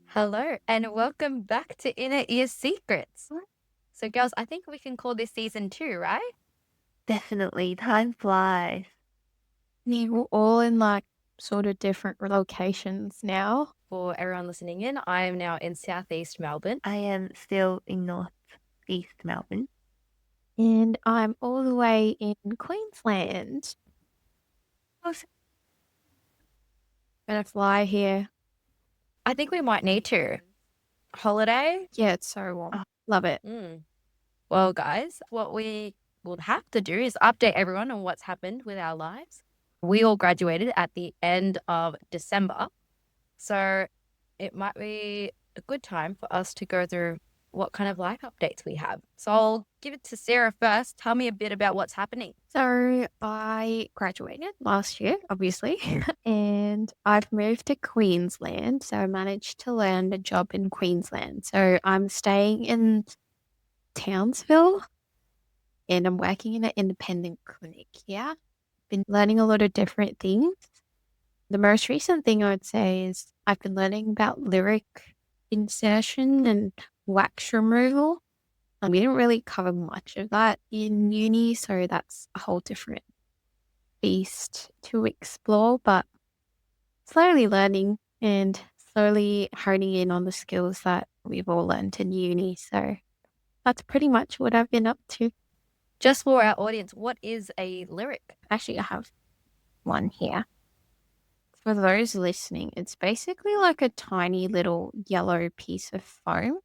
Hello, and welcome back to Inner Ear Secrets. So, girls, I think we can call this season 2, right? Definitely. Time flies. Yeah, we're all in like sort of different locations now. For everyone listening in, I am now in Southeast Melbourne. I am still in northeast Melbourne. And I'm all the way in Queensland. Oh, Gonna fly here. I think we might need to. Holiday? Yeah, it's so warm. Oh. Love it. Well, guys, what we will have to do is update everyone on what's happened with our lives. We all graduated at the end of December, so it might be a good time for us to go through what kind of life updates we have. So I'll give it to Sarah first. Tell me a bit about what's happening. So I graduated last year, obviously, and I've moved to Queensland. So I managed to land a job in Queensland. So I'm staying in Townsville and I'm working in an independent clinic here. Been learning a lot of different things. The most recent thing I would say is I've been learning about lyric insertion and wax removal. We didn't really cover much of that in uni, so that's a whole different beast to explore, but slowly learning and slowly honing in on the skills that we've all learned in uni. So that's pretty much what I've been up to. Just for our audience, what is a lyric? Actually, I have one here. For those listening, it's basically like a tiny little yellow piece of foam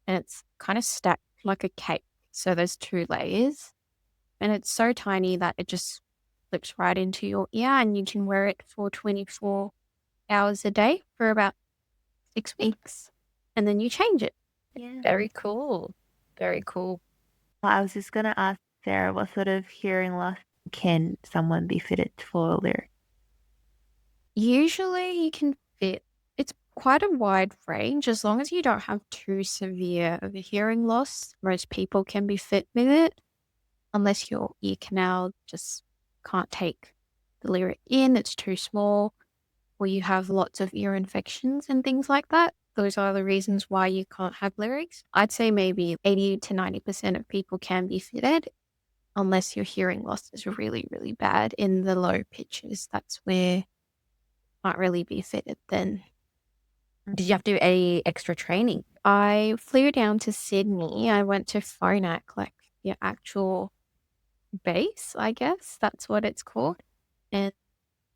and it's kind of stacked like a cake. So there's 2 layers and it's so tiny that it just slips right into your ear and you can wear it for 24 hours a day for about 6 weeks and then you change it. Yeah. Very cool. Very cool. I was just going to ask Sarah, what sort of hearing loss can someone be fitted for a lyric? Usually you can fit, it's quite a wide range as long as you don't have too severe of a hearing loss. Most people can be fit with it unless your ear canal just can't take the lyric in, it's too small, or you have lots of ear infections and things like that. Those are the reasons why you can't have lyrics. I'd say maybe 80 to 90% of people can be fitted unless your hearing loss is really, really bad in the low pitches. That's where might really be fitted then. Did you have to do any extra training? I flew down to Sydney. I went to Phonak, like your actual base, I guess. That's what it's called. And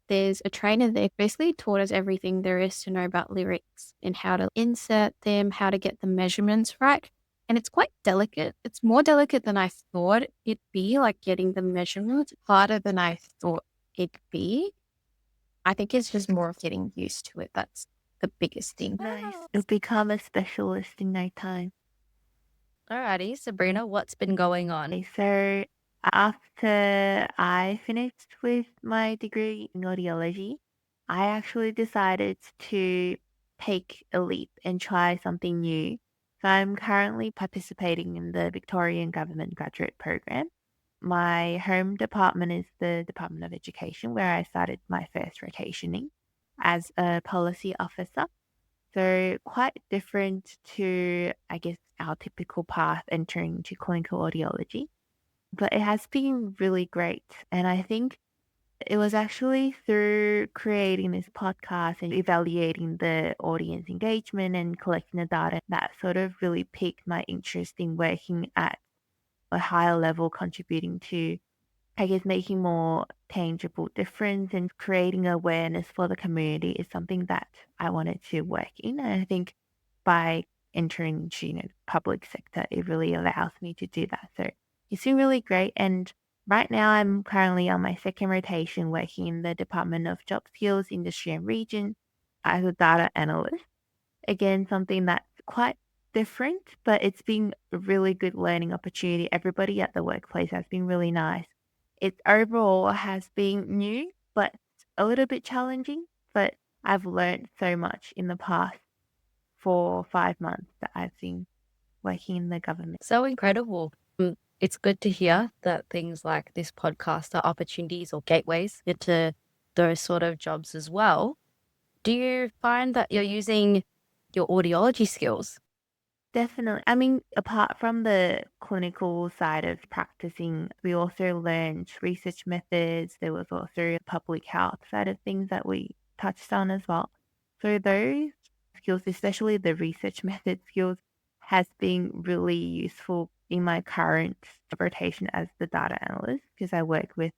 there's a trainer there basically taught us everything there is to know about lyrics and how to insert them, how to get the measurements right. And it's quite delicate. It's more delicate than I thought it'd be, like getting the measurements harder than I thought it'd be. I think it's just more of getting used to it. That's the biggest thing. Nice. You'll become a specialist in no time. Alrighty, Sabrina, what's been going on? Okay, so after I finished with my degree in audiology, I actually decided to take a leap and try something new. So I'm currently participating in the Victorian Government Graduate Program. My home department is the Department of Education, where I started my first rotationing as a policy officer. So quite different to, I guess, our typical path entering into clinical audiology. But it has been really great. And I think it was actually through creating this podcast and evaluating the audience engagement and collecting the data that sort of really piqued my interest in working at a higher level, contributing to, I guess, making more tangible difference and creating awareness for the community is something that I wanted to work in. And I think by entering into, the public sector, it really allows me to do that. So it's been really great. And right now I'm currently on my second rotation working in the Department of Job Skills, Industry and Region as a data analyst. Again, something that's quite different, but it's been a really good learning opportunity. Everybody at the workplace has been really nice. It overall has been new, but a little bit challenging. But I've learned so much in the past 4 or 5 months that I've been working in the government. So incredible. it's good to hear that things like this podcast are opportunities or gateways into those sort of jobs as well. Do you find that you're using your audiology skills? Definitely. I mean, apart from the clinical side of practicing, we also learned research methods. There was also a public health side of things that we touched on as well. So those skills, especially the research method skills, has been really useful in my current rotation as the data analyst because I work with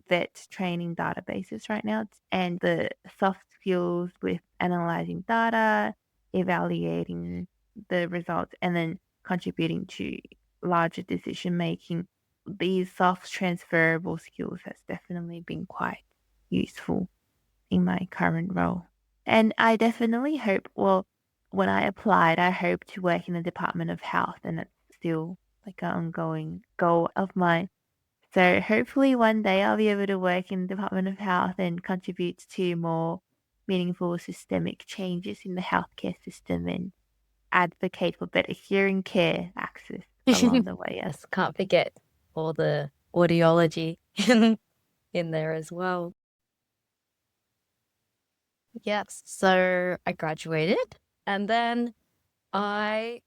vet training databases right now, and the soft skills with analyzing data, evaluating the results, and then contributing to larger decision making. These soft transferable skills has definitely been quite useful in my current role. And I definitely hope, well, when I applied, I hope to work in the Department of Health, and it's still like an ongoing goal of mine. So hopefully one day I'll be able to work in the Department of Health and contribute to more meaningful systemic changes in the healthcare system and advocate for better hearing care access along the way. Yes, can't forget all the audiology in there as well. Yes, so I graduated and then I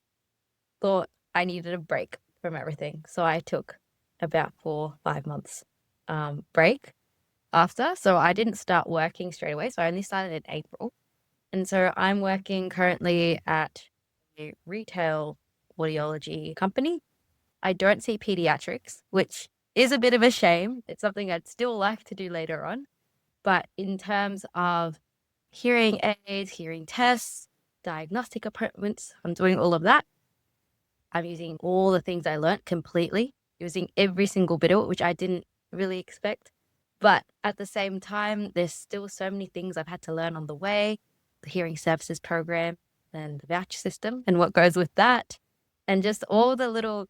thought I needed a break from everything. So I took about 4-5 months break after. So I didn't start working straight away. So I only started in April. And so I'm working currently at a retail audiology company. I don't see pediatrics, which is a bit of a shame. It's something I'd still like to do later on. But in terms of hearing aids, hearing tests, diagnostic appointments, I'm doing all of that. I'm using all the things I learned completely, using every single bit of it, which I didn't really expect. But at the same time, there's still so many things I've had to learn on the way, the hearing services program and the voucher system and what goes with that. And just all the little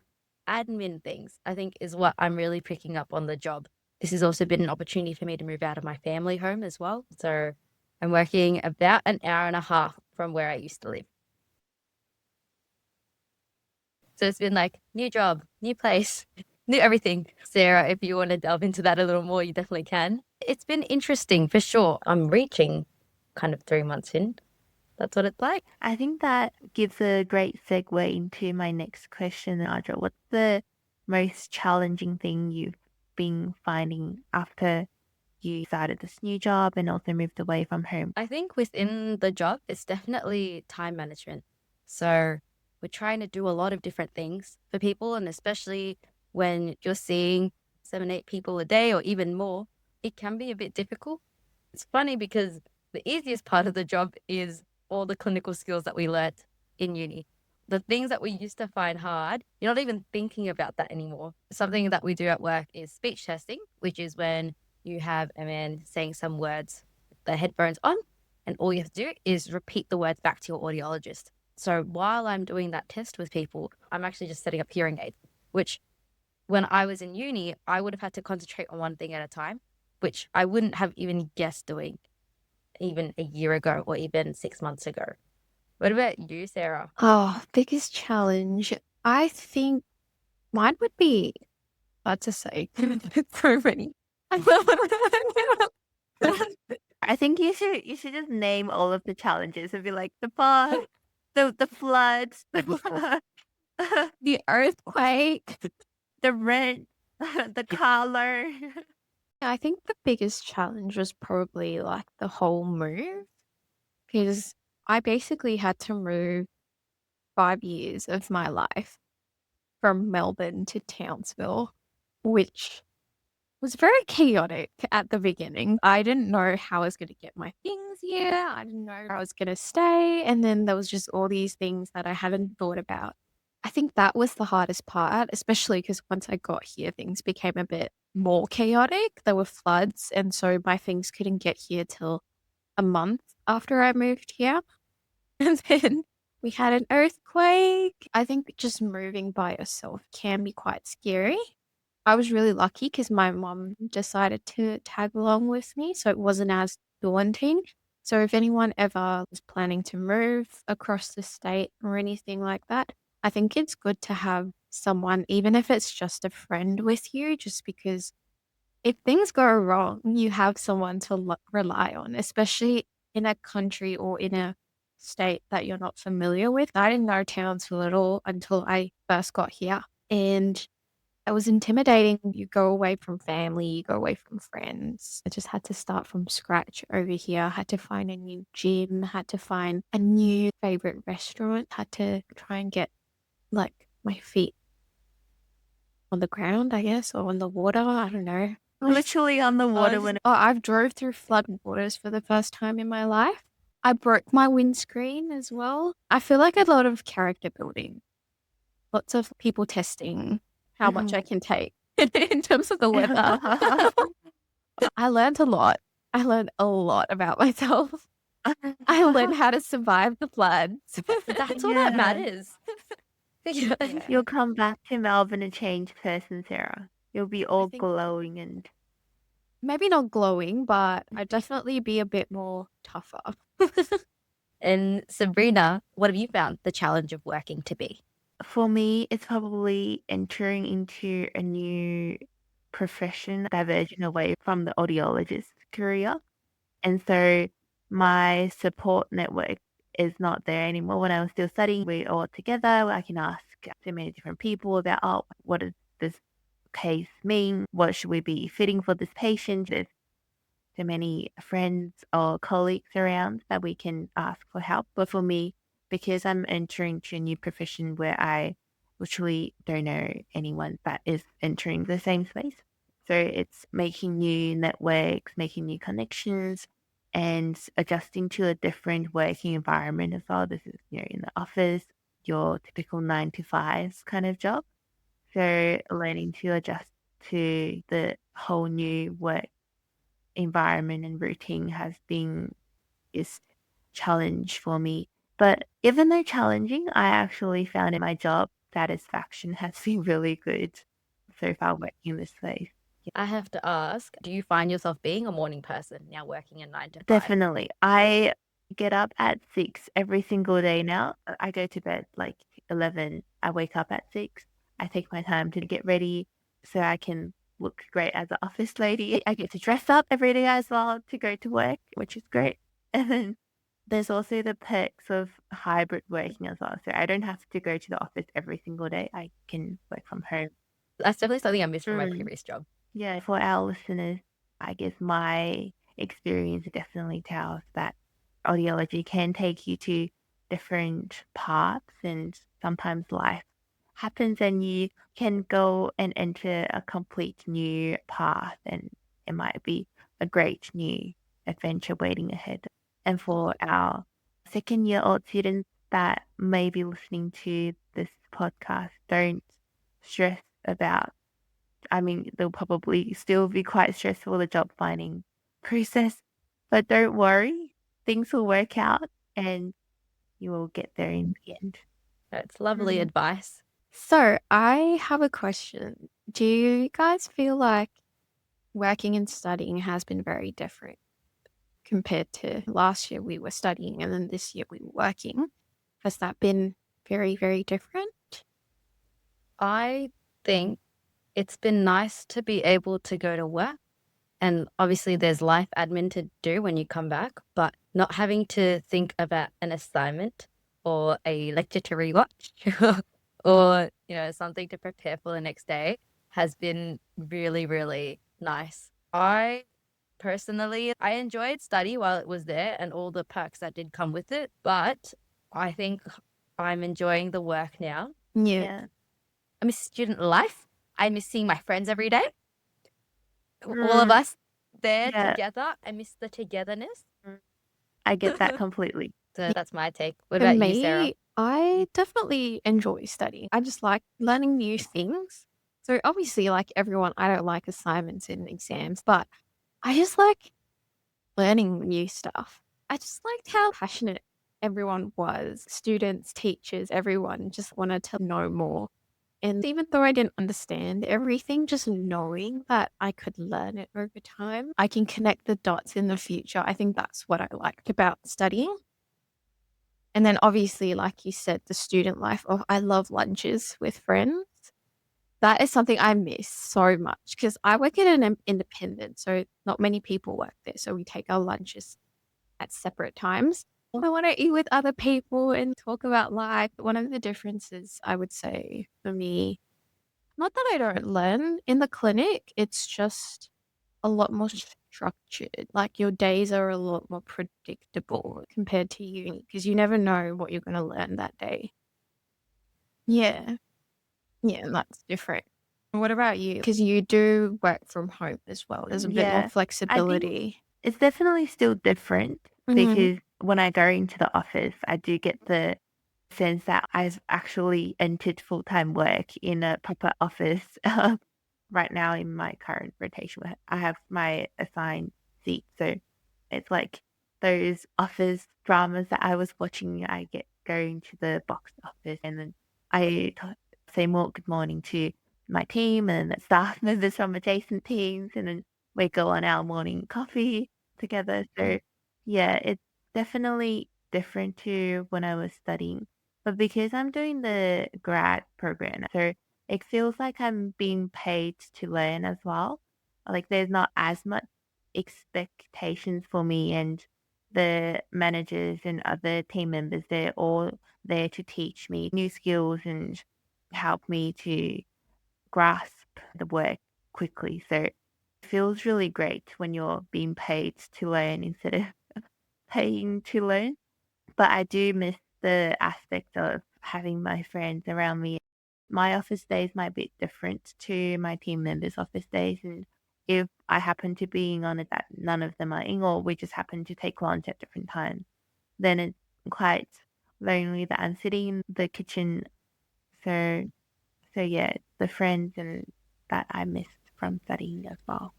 admin things, I think, is what I'm really picking up on the job. This has also been an opportunity for me to move out of my family home as well. So I'm working about an hour and a half from where I used to live. So it's been like new job, new place, new everything. Sarah, if you want to delve into that a little more, you definitely can. It's been interesting for sure. I'm reaching kind of 3 months in. That's what it's like. I think that gives a great segue into my next question, Audra. What's the most challenging thing you've been finding after you started this new job and also moved away from home? I think within the job, it's definitely time management. So we're trying to do a lot of different things for people. And especially when you're seeing 7, 8 people a day or even more, it can be a bit difficult. It's funny because the easiest part of the job is all the clinical skills that we learnt in uni. The things that we used to find hard, you're not even thinking about that anymore. Something that we do at work is speech testing, which is when you have a man saying some words with the headphones on, and all you have to do is repeat the words back to your audiologist. So while I'm doing that test with people, I'm actually just setting up hearing aids, which when I was in uni, I would have had to concentrate on one thing at a time, which I wouldn't have even guessed doing even a year ago or even 6 months ago. What about you, Sarah? Oh, biggest challenge. I think mine would be hard to say. So many. I think you should just name all of the challenges and be like the fog, the floods, The earthquake. the rent, the color. I think the biggest challenge was probably like the whole move because I basically had to move 5 years of my life from Melbourne to Townsville, which was very chaotic at the beginning. I didn't know how I was going to get my things here. I didn't know where I was going to stay. And then there was just all these things that I hadn't thought about. I think that was the hardest part, especially because once I got here, things became a bit more chaotic. There were floods. And so my things couldn't get here till a month after I moved here. And then we had an earthquake. I think just moving by yourself can be quite scary. I was really lucky because my mom decided to tag along with me, so it wasn't as daunting. So if anyone ever was planning to move across the state or anything like that, I think it's good to have someone, even if it's just a friend with you, just because if things go wrong, you have someone to rely on, especially in a country or in a state that you're not familiar with. I didn't know Townsville at all until I first got here. And it was intimidating. You go away from family, you go away from friends. I just had to start from scratch over here. Had to find a new gym, had to find a new favorite restaurant, had to try and get like my feet on the ground, I guess, or on the water. I don't know. Literally on the water when I've drove through flood waters for the first time in my life. I broke my windscreen as well. I feel like a lot of character building, lots of people testing how much I can take in terms of the weather. I learned a lot. I learned a lot about myself. I learned how to survive the floods. That's all that Yeah. matters. Yeah. You'll come back to Melbourne a changed person, Sarah. You'll be all think- glowing and Maybe not glowing, but I'd definitely be a bit more tougher. And Sabrina, what have you found the challenge of working to be? for me, it's probably entering into a new profession, diverging away from the audiologist career. And so my support network is not there anymore. When I was still studying, we're all together. I can ask so many different people about, oh, what does this case mean? What should we be fitting for this patient? There's so many friends or colleagues around that we can ask for help. But for me, because I'm entering to a new profession where I literally don't know anyone that is entering the same space. So it's making new networks, making new connections, and adjusting to a different working environment as well. This is, in the office, your typical 9 to 5 kind of job. So learning to adjust to the whole new work environment and routine has been is challenge for me. But even though challenging, I actually found in my job satisfaction has been really good so far working in this place. I have to ask, do you find yourself being a morning person now working a 9 to 5? Definitely. I get up at 6 every single day now. I go to bed like 11. I wake up at 6. I take my time to get ready so I can look great as an office lady. I get to dress up every day as well to go to work, which is great. And then there's also the perks of hybrid working as well. So I don't have to go to the office every single day. I can work from home. That's definitely something I missed from my Mm. previous job. Yeah, for our listeners, I guess my experience definitely tells that audiology can take you to different paths, and sometimes life happens and you can go and enter a complete new path, and it might be a great new adventure waiting ahead. And for our second year old students that may be listening to this podcast, don't stress about, I mean, they'll probably still be quite stressful, the job finding process, but don't worry, things will work out and you will get there in the end. That's lovely Mhm. advice. So I have a question. Do you guys feel like working and studying has been very different compared to last year we were studying and then this year we were working? Has that been very, very different? I think it's been nice to be able to go to work. And obviously, there's life admin to do when you come back, but not having to think about an assignment or a lecture to rewatch or, something to prepare for the next day has been really, really nice. I personally, I enjoyed study while it was there and all the perks that did come with it, but I think I'm enjoying the work now. Yeah. Yeah. I miss student life. I miss seeing my friends every day. All of us there Yeah. together. I miss the togetherness. I get that completely. So that's my take. What For about me, you, Sarah? I definitely enjoy studying. I just like learning new things. So obviously, like everyone, I don't like assignments and exams, but I just like learning new stuff. I just liked how passionate everyone was. Students, teachers, everyone just wanted to know more. And even though I didn't understand everything, just knowing that I could learn it over time, I can connect the dots in the future. I think that's what I liked about studying. And then obviously, like you said, the student life. Oh, I love lunches with friends. That is something I miss so much because I work at an independent, so not many people work there. So we take our lunches at separate times. I want to eat with other people and talk about life. One of the differences I would say for me, not that I don't learn in the clinic, it's just a lot more structured. Like your days are a lot more predictable compared to uni because you never know what you're going to learn that day. Yeah. Yeah, and that's different. What about you? Because you do work from home as well. There's a bit more Yeah, I think flexibility. it's definitely still different Mhm. because when I go into the office, I do get the sense that I've actually entered full-time work in a proper office. Right now in my current rotation, I have my assigned seat. So it's like those office dramas that I was watching. I get going to the box office and then say more good morning to my team and staff members from adjacent teams. And then we go on our morning coffee together. So yeah, it's definitely different to when I was studying. But because I'm doing the grad program, so it feels like I'm being paid to learn as well. Like there's not as much expectations for me and the managers and other team members, they're all there to teach me new skills and help me to grasp the work quickly. So it feels really great when you're being paid to learn instead of paying to learn. But I do miss the aspect of having my friends around me. My office days might be different to my team members' office days. And if I happen to be on it that none of them are in, or we just happen to take lunch at different times, then it's quite lonely that I'm sitting in the kitchen. So, so yeah, the friends and that I missed from studying as well.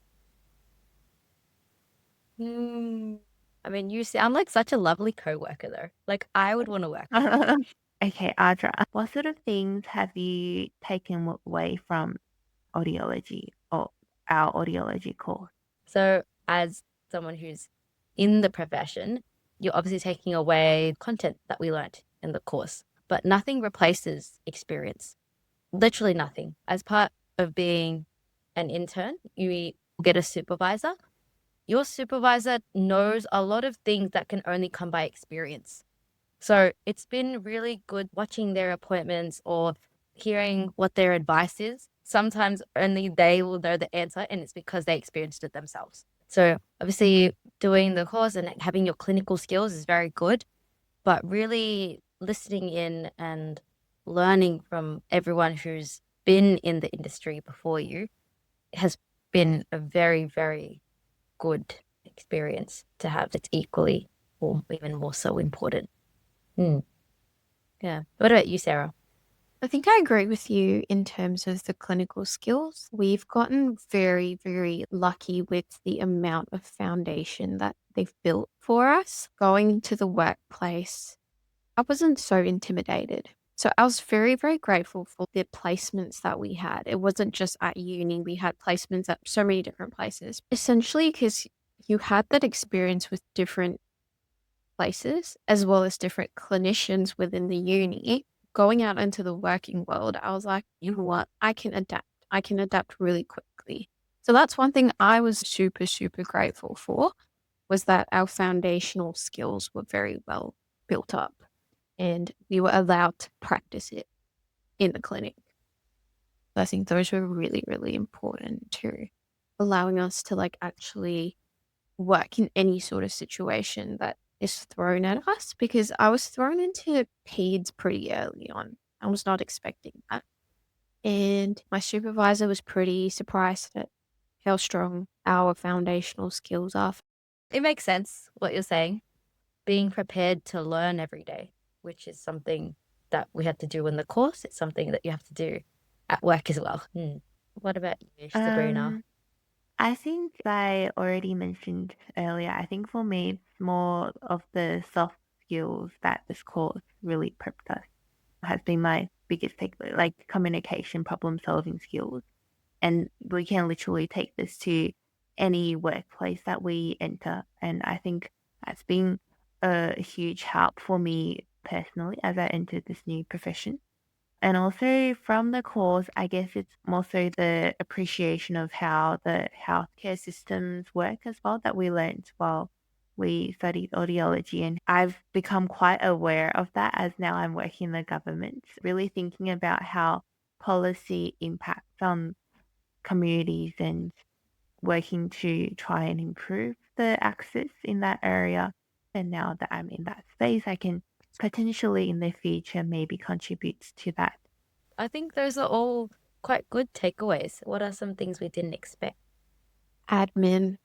Mm. I mean, you sound like such a lovely coworker, though. Like, I would want to work with you. Okay, Audra, what sort of things have you taken away from audiology or our audiology course? So, as someone who's in the profession, you're obviously taking away content that we learnt in the course, but nothing replaces experience. Literally nothing. As part of being an intern, you get a supervisor. Your supervisor knows a lot of things that can only come by experience. So it's been really good watching their appointments or hearing what their advice is. Sometimes only they will know the answer, and it's because they experienced it themselves. So obviously, doing the course and having your clinical skills is very good, but really listening in and learning from everyone who's been in the industry before you has been a very, very good experience to have. It's equally or even more so important. Hmm. Yeah. What about you, Sarah? I think I agree with you in terms of the clinical skills. We've gotten very, very lucky with the amount of foundation that they've built for us. Going to the workplace, I wasn't so intimidated. So I was very, very grateful for the placements that we had. It wasn't just at uni, we had placements at so many different places. Essentially, because you had that experience with different places as well as different clinicians within the uni. Going out into the working world, I was like, you know what? I can adapt. I can adapt really quickly. So that's one thing I was super, super grateful for was that our foundational skills were very well built up and we were allowed to practice it in the clinic. I think those were really, really important too, allowing us to like actually work in any sort of situation that is thrown at us because I was thrown into peds pretty early on. I was not expecting that. And my supervisor was pretty surprised at how strong our foundational skills are. It makes sense what you're saying. Being prepared to learn every day, which is something that we had to do in the course. It's something that you have to do at work as well. Hmm. What about you, Sabrina? Um, I think I already mentioned earlier, I think for me, it's more of the soft skills that this course really prepped us, has been my biggest takeaway, like communication, problem solving skills. And we can literally take this to any workplace that we enter. And I think that's been a huge help for me personally as I entered this new profession. And also from the course, I guess it's more so the appreciation of how the healthcare systems work as well that we learned while we studied audiology. And I've become quite aware of that as now I'm working in the government, really thinking about how policy impacts on communities and working to try and improve the access in that area. And now that I'm in that space, I can potentially in the future maybe contribute to that. I think those are all quite good takeaways. What are some things we didn't expect? Admin.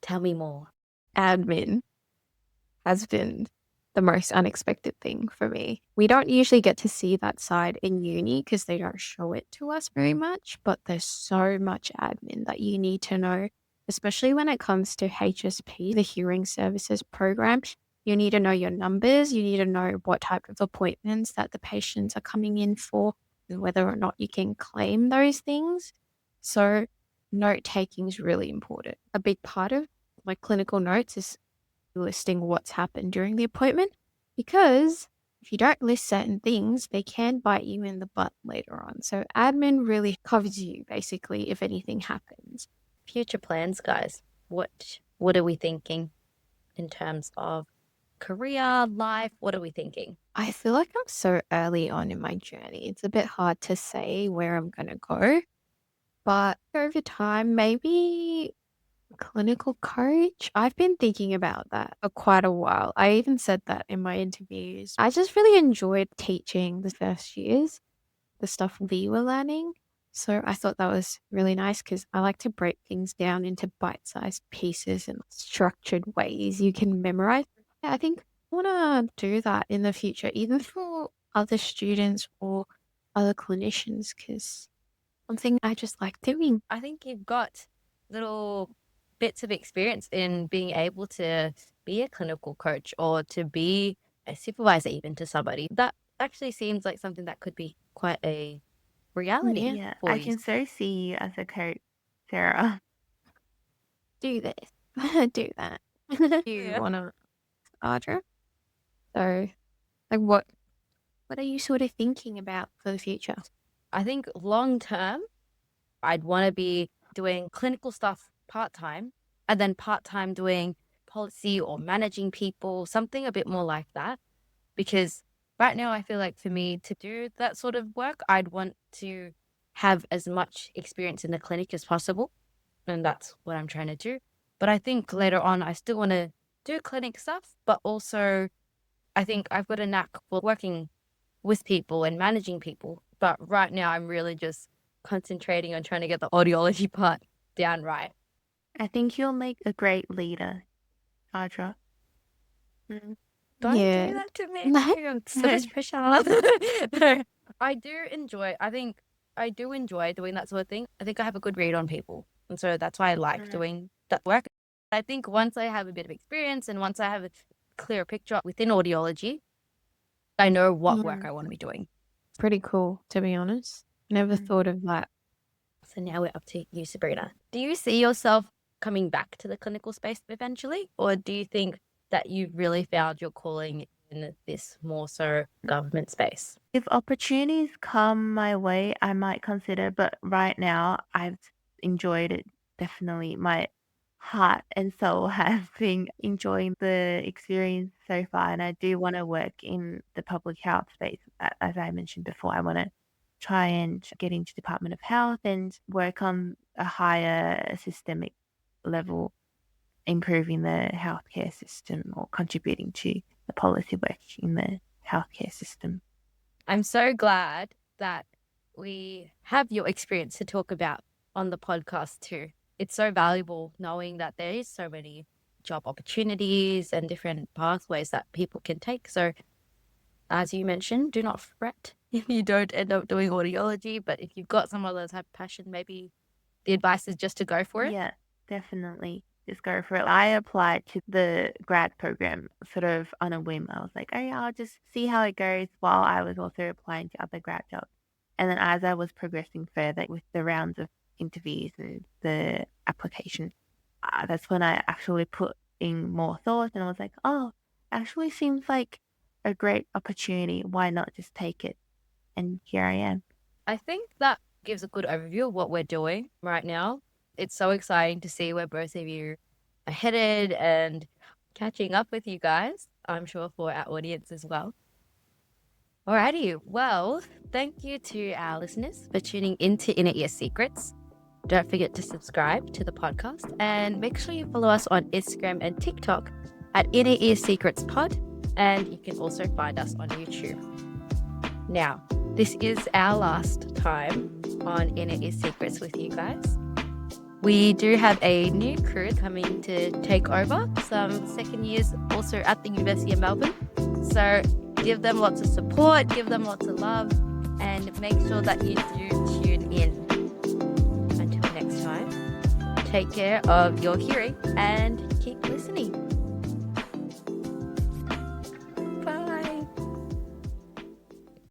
Tell me more. Admin has been the most unexpected thing for me. We don't usually get to see that side in uni because they don't show it to us very much, but there's so much admin that you need to know, especially when it comes to HSP, the hearing services program. You need to know your numbers, you need to know what type of appointments that the patients are coming in for, and whether or not you can claim those things. So, note taking is really important. A big part of my clinical notes is listing what's happened during the appointment, because if you don't list certain things, they can bite you in the butt later on. So admin really covers you basically if anything happens. Future plans, guys. What are we thinking in terms of career, life? What are we thinking? I feel like I'm so early on in my journey. It's a bit hard to say where I'm going to go, but over time, maybe clinical coach? I've been thinking about that for quite a while. I even said that in my interviews. I just really enjoyed teaching the first years, the stuff we were learning. So I thought that was really nice because I like to break things down into bite-sized pieces and structured ways you can memorize. Yeah, I think I want to do that in the future, either for other students or other clinicians, because something I just like doing. I think you've got little bits of experience in being able to be a clinical coach or to be a supervisor even to somebody. That actually seems like something that could be quite a reality Yeah, Yeah, for I you. can so see you as a coach, Sarah. do this, do that. You Yeah. want to, Audra? So, like, what are you sort of thinking about for the future? I think long term, I'd want to be doing clinical stuff part time and then part time doing policy or managing people, something a bit more like that. Because right now, I feel like for me to do that sort of work, I'd want to have as much experience in the clinic as possible. And that's what I'm trying to do. But I think later on, I still want to do clinic stuff, but also I think I've got a knack for working with people and managing people. But right now, I'm really just concentrating on trying to get the audiology part down right. I think you'll make a great leader, Audra. Don't do Yeah. that to me. No. I'm so much pressure. I do enjoy, I think I do enjoy doing that sort of thing. I think I have a good read on people. And so that's why I like doing that work. I think once I have a bit of experience and once I have a clearer picture within audiology, I know what work I want to be doing. Pretty cool, to be honest. Never Mm. thought of that. So now we're up to you, Sabrina. Do you see yourself coming back to the clinical space eventually? Or do you think that you've really found your calling in this more so government space? If opportunities come my way, I might consider, but right now I've enjoyed it. Definitely. My heart and soul have been enjoying the experience so far, and I do want to work in the public health space. As I mentioned before, I want to try and get into Department of Health and work on a higher systemic level, improving the healthcare system or contributing to the policy work in the healthcare system. I'm so glad that we have your experience to talk about on the podcast too. It's so valuable knowing that there is so many job opportunities and different pathways that people can take. So as you mentioned, do not fret if you don't end up doing audiology, but if you've got some other type of passion, maybe the advice is just to go for it. Yeah, definitely. Just go for it. I applied to the grad program sort of on a whim. I was like, oh yeah, I'll just see how it goes while I was also applying to other grad jobs. And then as I was progressing further with the rounds of interviews and the application, that's when I actually put in more thought and I was like, oh, actually seems like a great opportunity. Why not just take it? and here I am. I think that gives a good overview of what we're doing right now. It's so exciting to see where both of you are headed and catching up with you guys, I'm sure for our audience as well. Alrighty, well, thank you to our listeners for tuning into Inner Ear Secrets. Don't forget to subscribe to the podcast and make sure you follow us on Instagram and TikTok at Inner Ear Secrets Pod, and you can also find us on YouTube. Now, this is our last time on Inner Ear Secrets with you guys. We do have a new crew coming to take over, some second years also at the University of Melbourne. So give them lots of support, give them lots of love, and make sure that you do tune in. Until next time, take care of your hearing and keep listening.